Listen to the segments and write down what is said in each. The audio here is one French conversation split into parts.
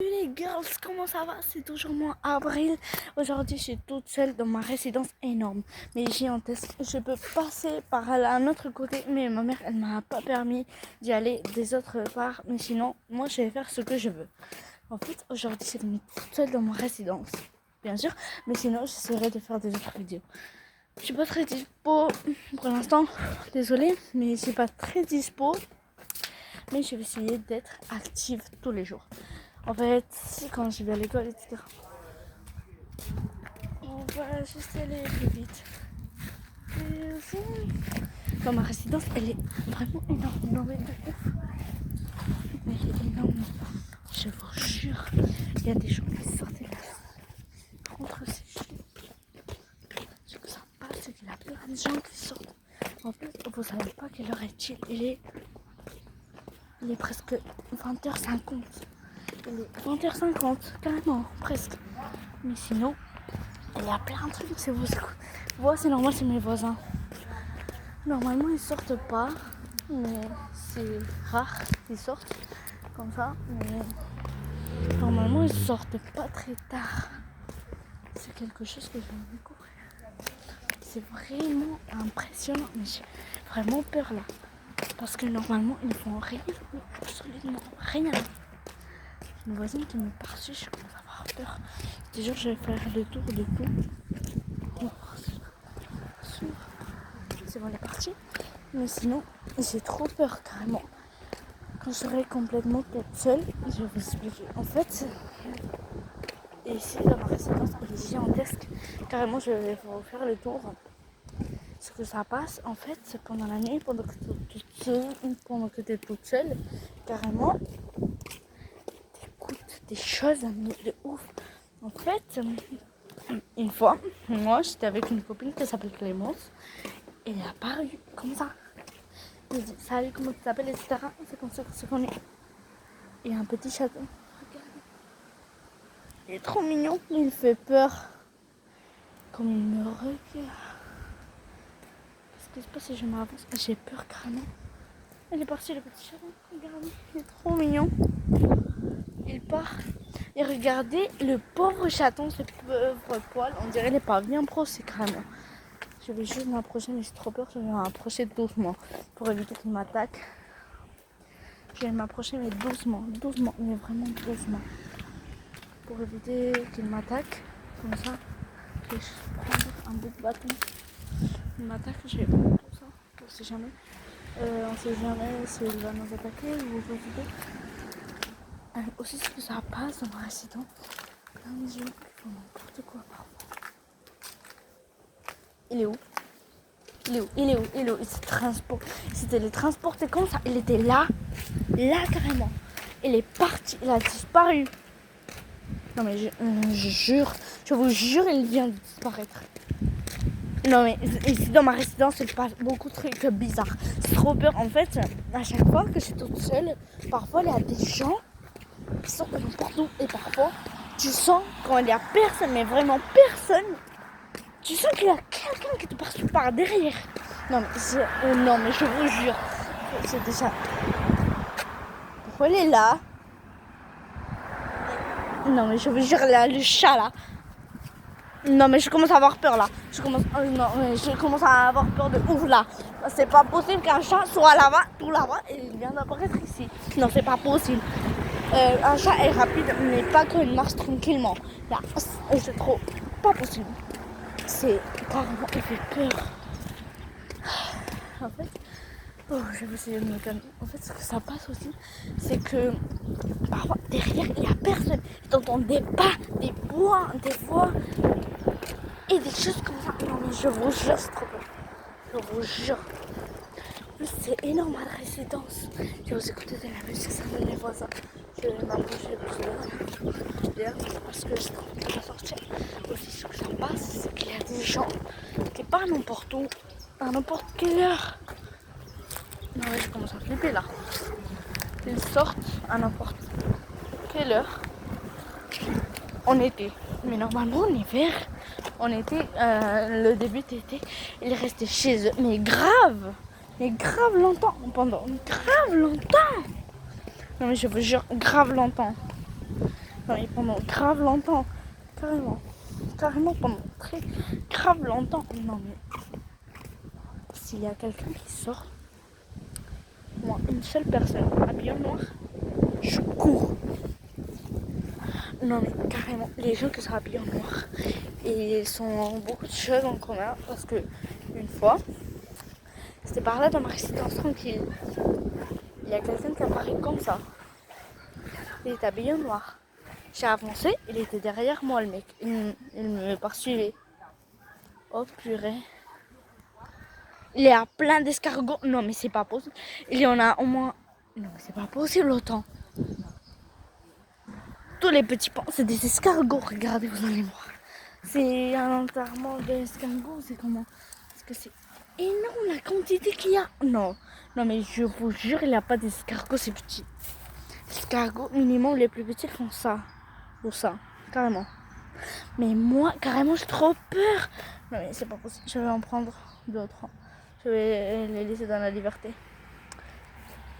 Salut les girls, comment ça va? C'est toujours moi, Avril. Aujourd'hui, je suis toute seule dans ma résidence énorme, mais gigantesque. Je peux passer par là, à un autre côté, mais ma mère, elle m'a pas permis d'y aller des autres parts. Mais sinon, moi, je vais faire ce que je veux. En fait, aujourd'hui, je suis toute seule dans ma résidence, bien sûr, mais sinon, j'essaierai de faire des autres vidéos. Je suis pas très dispo pour l'instant, désolée, mais je suis pas très dispo. Mais je vais essayer d'être active tous les jours. En fait, quand je vais à l'école, etc. On va juste aller plus vite. Et aussi, dans ma résidence, elle est vraiment énorme. Non mais de ouf. Elle est énorme. Je vous jure, il y a des gens qui sortent de la contre ces chiens. Ce que ça passe, c'est qu'il y a plein de gens qui sortent. En fait, vous savez pas quelle heure est-il. Il est presque 20h50. Il est 20h50, carrément, presque. Mais sinon, il y a plein de trucs, c'est vous. Moi, c'est normal, c'est mes voisins. Normalement, ils sortent pas, mais c'est rare qu'ils sortent comme ça. Mais normalement, ils sortent pas très tard. C'est quelque chose que je vais découvrir. C'est vraiment impressionnant, mais j'ai vraiment peur là. Parce que normalement, ils font rien, absolument rien. Une voisine qui me part dessus, je commence à avoir peur. Déjà, je vais faire le tour de tout. C'est bon, elle est partie. Mais sinon, j'ai trop peur carrément. Quand je serai complètement toute seule, je vais vous expliquer. En fait, ici dans ma résidence, elle est gigantesque. Carrément, je vais vous faire le tour. Ce que ça passe, en fait, c'est pendant la nuit, pendant que tu es toute seule, carrément, t'écoutes des choses de ouf. En fait, une fois, moi, j'étais avec une copine qui s'appelle Clémence. Elle est apparue comme ça. Elle dit salut, comment tu t'appelles, etc. C'est comme ça qu'on se connaît. Il y a un petit château. Regardez. Il est trop mignon, mais il fait peur. Comme il me regarde. Qu'est-ce qui se passe si je m'avance? J'ai peur carrément. Elle est partie, le petit château. Regardez, il est trop mignon. Il part. Et regardez le pauvre chaton, ce pauvre poil. On dirait qu'il n'est pas bien brossé carrément. Je vais juste m'approcher, mais j'ai trop peur. Je vais m'approcher doucement pour éviter qu'il m'attaque. Je vais m'approcher, mais doucement, mais vraiment doucement. Pour éviter qu'il m'attaque. Comme ça, je vais juste prendre un bout de bâton. Il m'attaque, je vais prendre tout ça. On sait jamais. On sait jamais s'il va nous attaquer ou pas du tout. Aussi, ce que ça passe dans ma résidence. Plein de gens qui font n'importe quoi parfois. Il est où? Il se transporte. Il s'est télétransporté comme ça. Il était là carrément. Il est parti, il a disparu. Non mais je vous jure, il vient de disparaître. Non mais ici dans ma résidence, il passe beaucoup de trucs bizarres. C'est trop peur. En fait, à chaque fois que je suis toute seule, parfois il y a des gens qui sortent de n'importe où. Et parfois, tu sens quand il n'y a personne, mais vraiment personne, tu sens qu'il y a quelqu'un qui te passe par derrière. Non mais je vous jure, c'est déjà... Pourquoi il est là? Non mais je vous jure, là, le chat là. Non mais je commence à avoir peur là. Je commence à avoir peur de ouf là. C'est pas possible qu'un chat soit là-bas, tout là-bas, et il vient d'apparaître ici. Non, c'est pas possible. Un chat est rapide, mais pas qu'il marche tranquillement. Là, c'est trop pas possible. C'est carrément, il fait peur. En fait, je vais essayer de me calmer. En fait, ce que ça passe aussi, c'est que parfois derrière il n'y a personne. T'entends des pas, des voix et des choses comme ça. Non mais je vous jure, c'est trop peur. Je vous jure. En plus, c'est énorme à la résidence. Je vais vous écouter de la musique, ça de mes voisins. Je vais m'approcher plus loin. Parce que je suis en train de sortir. Aussi, ce que ça passe, c'est qu'il y a des gens qui partent n'importe où, à n'importe quelle heure. Non, mais je commence à flipper là. Ils sortent à n'importe quelle heure en été. Mais normalement en hiver, en été, le début d'été, ils restaient chez eux. Mais grave longtemps. Grave longtemps. Non mais je vous jure, grave longtemps. Non, mais pendant grave longtemps. Carrément pendant très grave longtemps. Non, mais s'il y a quelqu'un qui sort, moi, une seule personne habillée en noir, je cours. Non, mais carrément, les gens qui sont habillés en noir, et ils ont beaucoup de choses en commun parce que une fois, c'était par là dans ma résidence tranquille. Il y a quelqu'un qui apparaît comme ça. Il est habillé en noir. J'ai avancé, il était derrière moi, le mec. Il me poursuivait. Oh purée. Il y a plein d'escargots. Non, mais c'est pas possible. Il y en a au moins. Non, mais c'est pas possible autant. Tous les petits pans, c'est des escargots. Regardez, vous allez voir. C'est un enterrement d'escargots. C'est comment? Parce que c'est énorme la quantité qu'il y a. Non, mais je vous jure, il n'y a pas d'escargots, c'est petit. Les escargots, minimum, les plus petits font ça. Ou ça, carrément. Mais moi, carrément, j'ai trop peur. Non, mais c'est pas possible. Je vais en prendre d'autres. Je vais les laisser dans la liberté.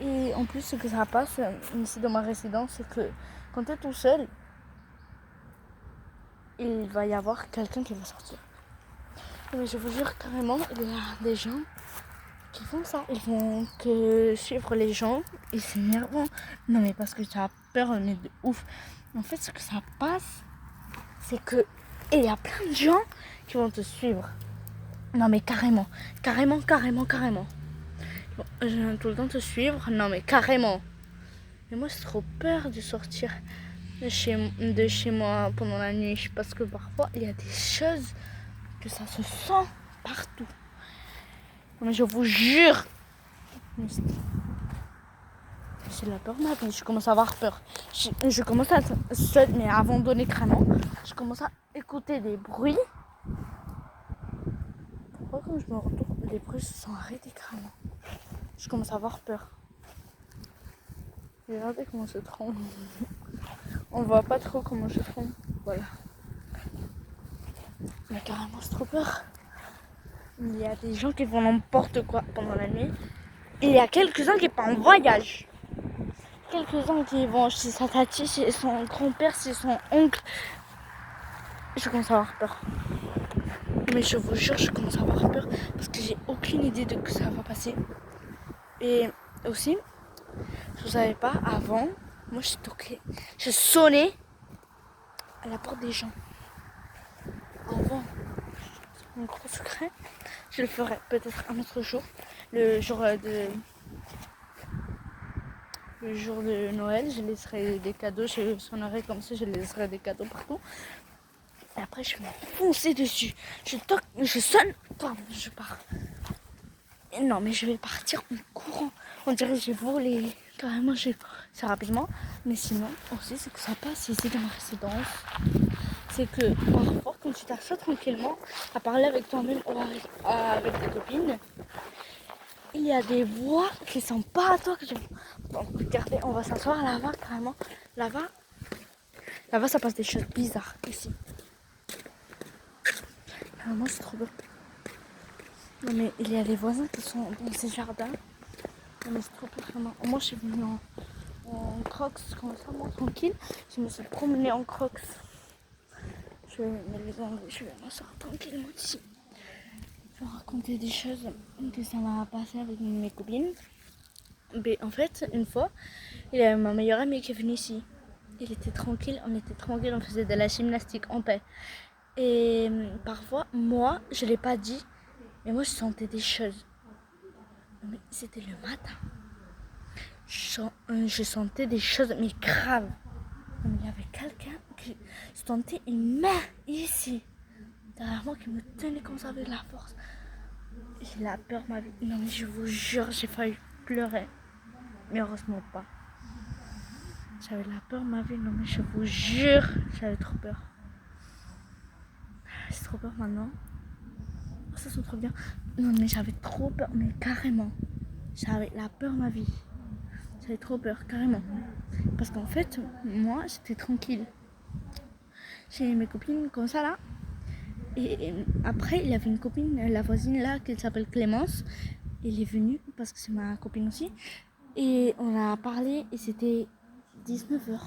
Et en plus, ce que ça passe ici dans ma résidence, c'est que quand tu es tout seul, il va y avoir quelqu'un qui va sortir. Mais je vous jure, carrément, il y a des gens qui font ça. Ils vont que suivre les gens et c'est énervant. Non, mais parce que tu as peur, mais de ouf. En fait, ce que ça passe, c'est que il y a plein de gens qui vont te suivre. Non, mais carrément. Je vais tout le temps te suivre. Non, mais carrément. Mais moi, j'ai trop peur de sortir de chez moi pendant la nuit. Parce que parfois, il y a des choses que ça se sent partout. Non, mais je vous jure. C'est la peur, mais je commence à avoir peur. Je commence à être seule, mais avant de donner crânement, je commence à écouter des bruits. Pourquoi quand je me retourne, les bruits se sont arrêtés crânement. Je commence à avoir peur. Regardez comment je tremble. On voit pas trop comment je tremble. Voilà. Mais carrément, j'ai trop peur. Il y a des gens qui font n'importe quoi pendant la nuit. Et il y a quelques-uns qui partent en voyage. Quelques-uns qui vont chez sa tati, chez son grand-père, chez son oncle. Je commence à avoir peur. Mais je vous jure, je commence à avoir peur parce que j'ai aucune idée de que ça va passer. Et aussi, je ne savais pas, avant, moi je toquais, je sonnais à la porte des gens. Avant, c'est un gros secret. Je le ferai peut-être un autre jour, le jour de Noël. Je laisserai des cadeaux, je sonnerai comme ça, je laisserai des cadeaux partout. Et après, je vais me foncer dessus. Je toque, je sonne, je pars. Et non, mais je vais partir en courant. On dirait que j'ai volé. Carrément, c'est rapidement. Mais sinon, aussi, c'est que ça passe ici dans ma résidence. C'est que parfois, quand tu t'assois tranquillement à parler avec toi-même ou avec tes copines, il y a des voix qui sont pas à toi. Donc, regardez, on va s'asseoir là-bas, carrément. Là-bas, ça passe des choses bizarres ici. Carrément, c'est trop beau. Non, mais il y a les voisins qui sont dans ces jardins. Non, mais c'est trop beau, vraiment. Moi, je suis venue en crocs, comme ça, moi, tranquille. Je me suis promenée en crocs. Je vais me les enlever, je vais m'asseoir tranquillement ici. Je vais raconter des choses que ça m'a passé avec mes copines. Mais en fait, une fois, il y avait ma meilleure amie qui est venue ici. Il était tranquille, on faisait de la gymnastique en paix. Et parfois, moi, je ne l'ai pas dit, mais moi, je sentais des choses. Mais c'était le matin. Je sentais des choses, mais graves. Il y avait quelqu'un qui sentait une main ici, derrière moi, qui me tenait comme ça avec la force. J'ai la peur, ma vie. Non, mais je vous jure, j'ai failli pleurer. Mais heureusement pas. J'avais la peur, ma vie. Non, mais je vous jure, j'avais trop peur. J'ai trop peur maintenant. Ça sent trop bien. Non, mais j'avais trop peur, mais carrément. J'avais la peur, ma vie. J'avais trop peur, carrément. Parce qu'en fait, moi, j'étais tranquille. J'ai mes copines comme ça, là. Et après, il y avait une copine, la voisine, là, qui s'appelle Clémence. Elle est venue, parce que c'est ma copine aussi. Et on a parlé, et c'était 19h.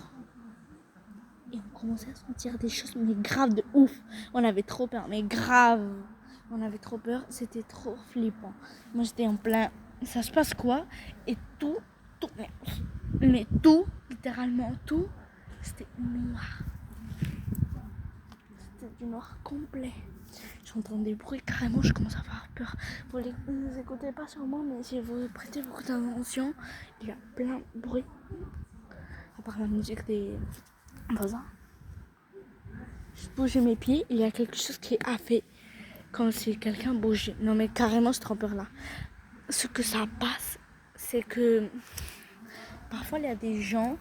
Et commençait à sentir des choses, mais grave de ouf. On avait trop peur, mais grave. On avait trop peur, c'était trop flippant. Moi, j'étais en plein... Ça se passe quoi? Et tout, mais tout, littéralement tout, c'était noir. C'était du noir complet. J'entends des bruits, carrément, je commence à avoir peur. Vous ne nous écoutez pas sûrement, mais si vous prêtez beaucoup d'attention, il y a plein de bruit. À part la musique des voisins. Je bougeais mes pieds, il y a quelque chose qui a fait comme si quelqu'un bougeait. Non mais carrément, je trop peur là. Ce que ça passe, c'est que parfois il y a des gens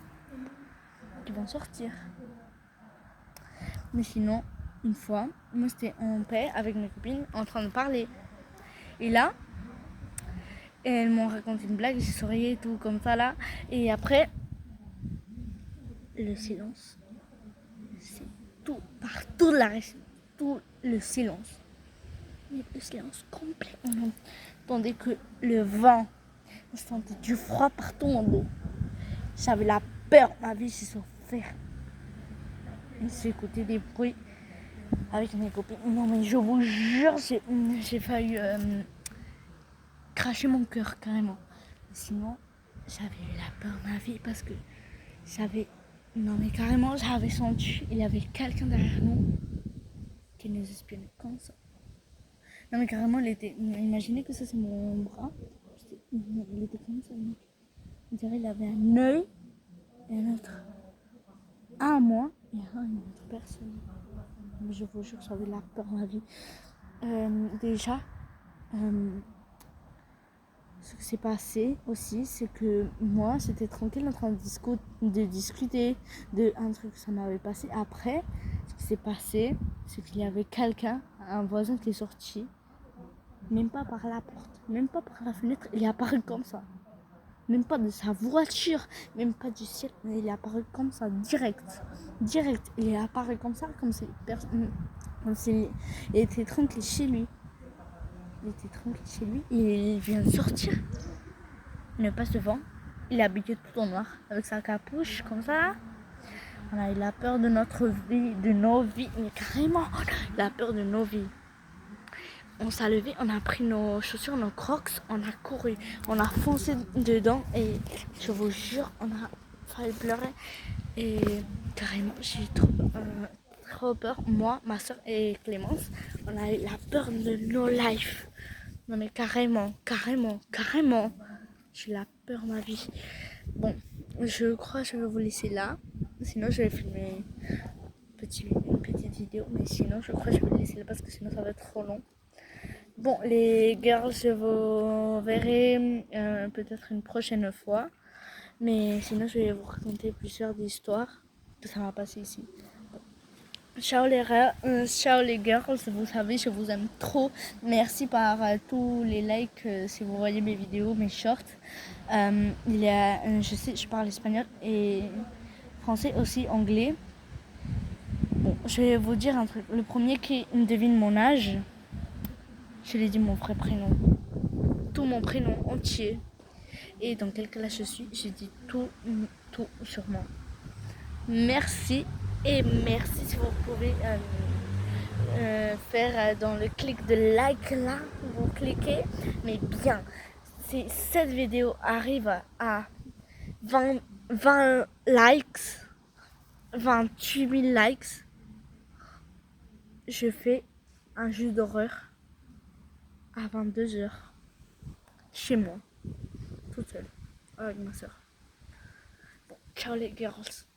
qui vont sortir. Mais sinon, une fois, moi j'étais en paix avec mes copines en train de parler. Et là, elles m'ont raconté une blague, j'ai souri et tout comme ça là. Et après, le silence. C'est tout, partout la région, tout le silence. Mais le silence complet. On entendait que le vent, on sentait du froid partout en dos. J'avais la peur, ma vie s'est souffert. J'ai écouté des bruits avec mes copines. Non mais je vous jure, j'ai failli cracher mon cœur carrément. Sinon, j'avais eu la peur de ma vie parce que j'avais... Non mais carrément, j'avais senti, il y avait quelqu'un derrière nous qui nous espionnait comme ça. Non mais carrément, imaginez que ça c'est mon bras. Il était comme ça. On dirait qu'il avait un œil et un autre. Un à moi et un à une autre personne. Mais je vous jure, j'avais la peur de ma vie. Déjà, ce qui s'est passé aussi, c'est que moi, j'étais tranquille en train de discuter de un truc que ça m'avait passé. Après, ce qui s'est passé, c'est qu'il y avait quelqu'un, un voisin qui est sorti, même pas par la porte, même pas par la fenêtre, il est apparu comme ça. Même pas de sa voiture, même pas du ciel, mais il est apparu comme ça, direct. Il est apparu comme ça, comme si il était tranquille chez lui. Et il vient de sortir. Il passe devant. Il est habillé tout en noir, avec sa capuche, comme ça. On a eu la peur de notre vie, de nos vies. Mais carrément, on a eu la peur de nos vies. On s'est levé, on a pris nos chaussures, nos crocs, on a couru, on a foncé dedans et je vous jure, on a failli pleurer. Et carrément, j'ai eu trop peur. Moi, ma soeur et Clémence, on a eu la peur de nos lives. Non mais carrément. J'ai la peur de ma vie. Bon, je crois que je vais vous laisser là. Sinon, je vais filmer une petite vidéo. Mais sinon, je crois que je vais vous laisser là parce que sinon, ça va être trop long. Bon, les girls, je vous verrai peut-être une prochaine fois. Mais sinon, je vais vous raconter plusieurs histoires que ça m'a passé ici. Ciao les girls, vous savez, je vous aime trop. Merci par tous les likes si vous voyez mes vidéos, mes shorts. Je sais, je parle espagnol et français aussi, anglais. Bon, je vais vous dire un truc. Le premier qui devine mon âge, je lui dis mon vrai prénom. Tout mon prénom entier. Et dans quel classe je suis, j'ai dit tout sur moi. Merci. Et merci si vous pouvez faire dans le clic de like là, vous cliquez, mais bien. Si cette vidéo arrive à 20 likes, 28 000 likes, je fais un jeu d'horreur à 22h chez moi, toute seule, avec ma soeur. Bon, ciao les girls.